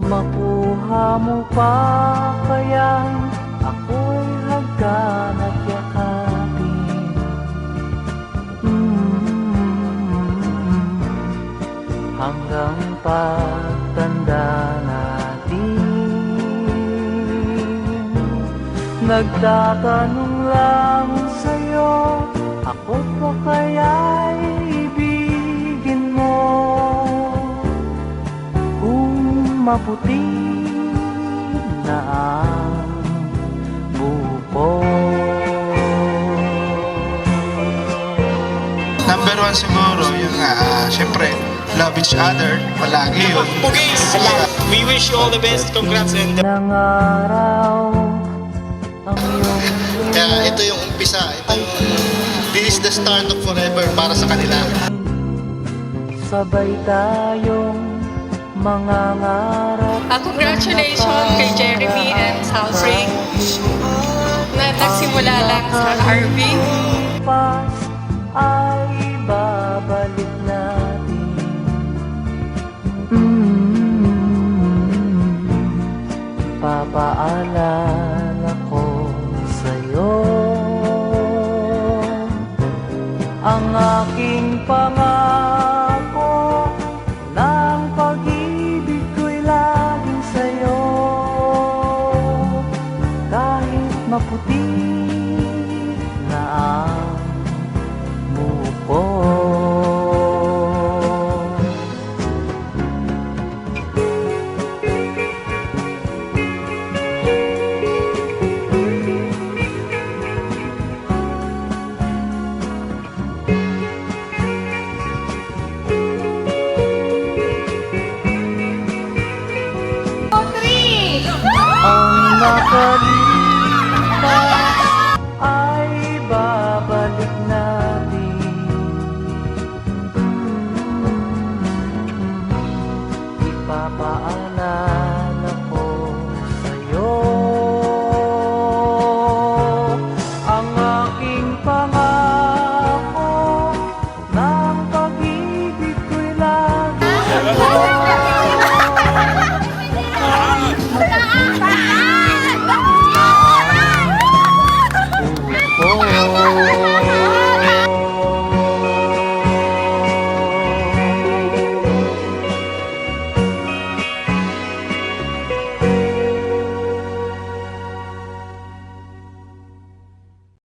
Makuha mo pa kaya ako'y hagkan at yakapin. Hanggang pagtanda natin. Nagtatanong lang sa'yo, ako pa kaya'y ibigin mo? Kung maputi na ang buko. Number one siguro, yun nga, syempre, love each other, palagi yun. Pugis, we wish you all the best. Congrats and Ng araw ang iyong Kaya ito yung umpisa, this is the start of forever para sa kanila. sabay tayong mangangarap. Congratulations kay Jeremy and Salpring na nagsimula lang sa RV. Pas ay babalik natin. Papaalala ko sa'yo ang aking pangako ng pag-ibig ko'y laging sa'yo. Kahit maputi na ang buko. Ang nakalipas ay babalik natin. Ipapaalala ko